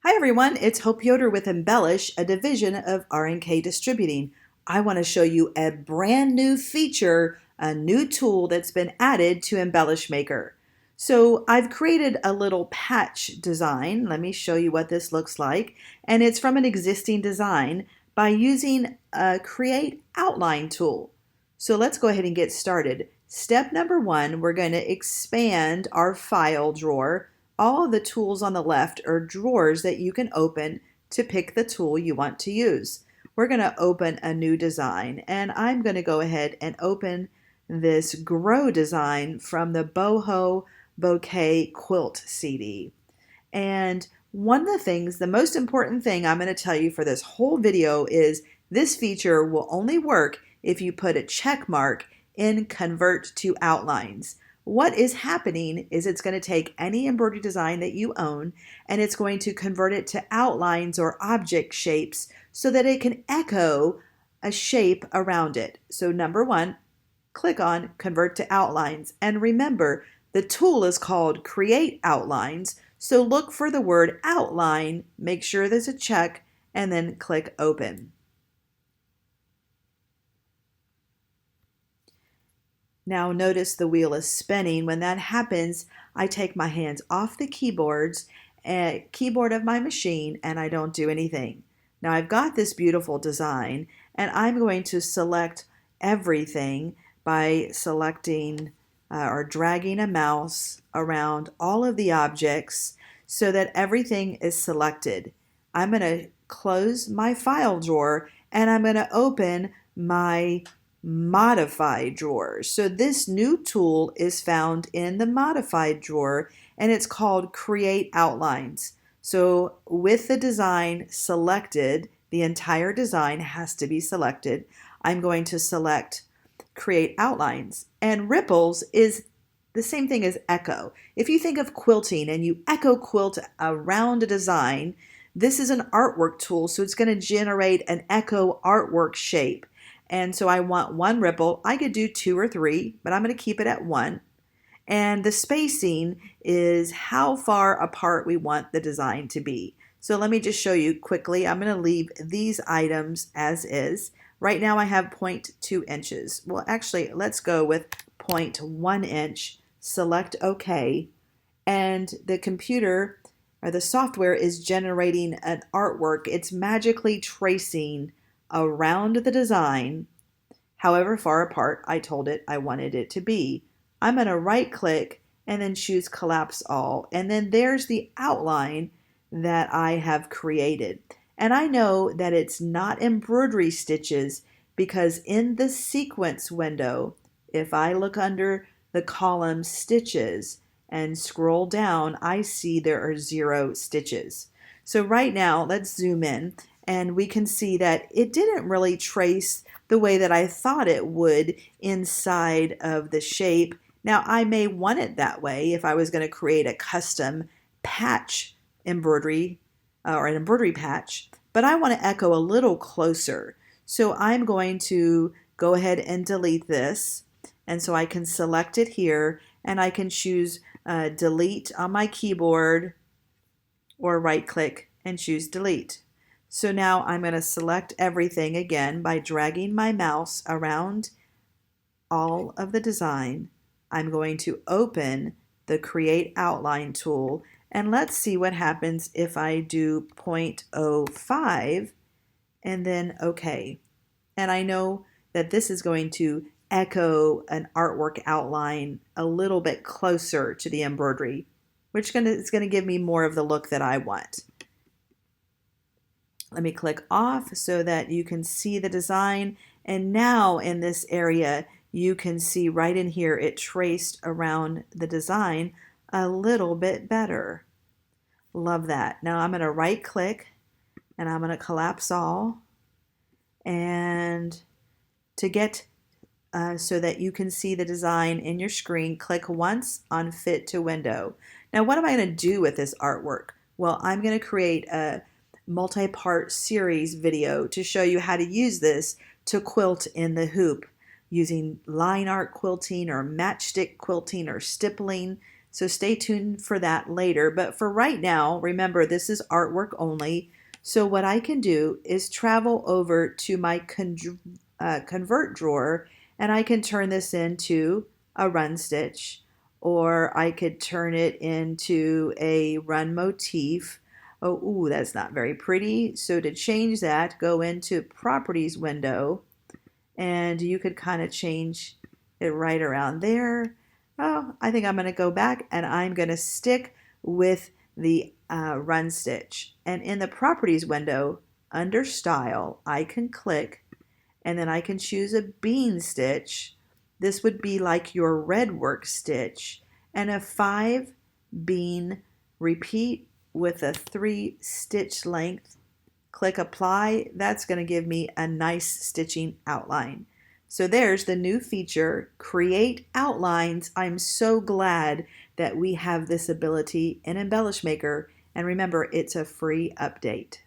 Hi everyone, it's Hope Yoder with Embellish, a division of R&K Distributing. I want to show you a brand new feature, a new tool that's been added to Embellish Maker. So I've created a little patch design. Let me show you what this looks like. And it's from an existing design by using a Create Outline tool. So let's go ahead and get started. Step number one, we're going to expand our file drawer. All of the tools on the left are drawers that you can open to pick the tool you want to use. We're going to open a new design, and I'm going to go ahead and open this Grow design from the Boho Bouquet Quilt CD. And one of the things, the most important thing I'm going to tell you for this whole video is this feature will only work if you put a check mark in Convert to Outlines. What is happening is it's going to take any embroidery design that you own and it's going to convert it to outlines or object shapes so that it can echo a shape around it. So number one, click on Convert to Outlines. And remember, the tool is called Create Outlines. So look for the word outline, make sure there's a check, and then click Open. Now notice the wheel is spinning. When that happens, I take my hands off the keyboard of my machine and I don't do anything. Now I've got this beautiful design and I'm going to select everything by selecting or dragging a mouse around all of the objects so that everything is selected. I'm going to close my file drawer and I'm going to open my Modify drawers. So this new tool is found in the Modified drawer and it's called Create Outlines. So with the design selected, the entire design has to be selected. I'm going to select Create Outlines, and ripples is the same thing as echo. If you think of quilting and you echo quilt around a design, this is an artwork tool, so it's going to generate an echo artwork shape. And so I want one ripple. I could do 2 or 3, but I'm going to keep it at 1. And the spacing is how far apart we want the design to be. So let me just show you quickly. I'm going to leave these items as is. Right now I have 0.2 inches. Well, actually, let's go with 0.1 inch. Select OK. And the computer or the software is generating an artwork. It's magically tracing around the design, however far apart I told it I wanted it to be. I'm going to right click and then choose Collapse All, and then there's the outline that I have created. And I know that it's not embroidery stitches because in the sequence window, if I look under the column stitches and scroll down, I see there are 0 stitches. So right now, let's zoom in and we can see that it didn't really trace the way that I thought it would inside of the shape. Now I may want it that way if I was going to create a custom patch embroidery or an embroidery patch, but I want to echo a little closer. So I'm going to go ahead and delete this, and so I can select it here and I can choose delete on my keyboard or right click and choose delete. So now I'm going to select everything again by dragging my mouse around all of the design. I'm going to open the Create Outline tool and let's see what happens if I do 0.05 and then OK. And I know that this is going to echo an artwork outline a little bit closer to the embroidery, which is going to give me more of the look that I want. Let me click off so that you can see the design. And now in this area, you can see right in here, it traced around the design a little bit better. Love that. Now I'm going to right click and I'm going to collapse all. And to get so that you can see the design in your screen, click once on Fit to Window. Now what am I going to do with this artwork? Well, I'm going to create a multi-part series video to show you how to use this to quilt in the hoop using line art quilting or matchstick quilting or stippling. So stay tuned for that later. But for right now, remember this is artwork only. So what I can do is travel over to my convert drawer, and I can turn this into a run stitch, or I could turn it into a run motif. Oh, ooh, that's not very pretty. So to change that, go into properties window, and you could kind of change it right around there. Oh, I think I'm going to go back and I'm going to stick with the run stitch. And in the properties window, under style, I can click and then I can choose a bean stitch. This would be like your red work stitch, and a 5 bean repeat with a 3 stitch length. Click apply. That's going to give me a nice stitching outline. So there's the new feature, create outlines. I'm so glad that we have this ability in Embellish Maker, and remember, it's a free update.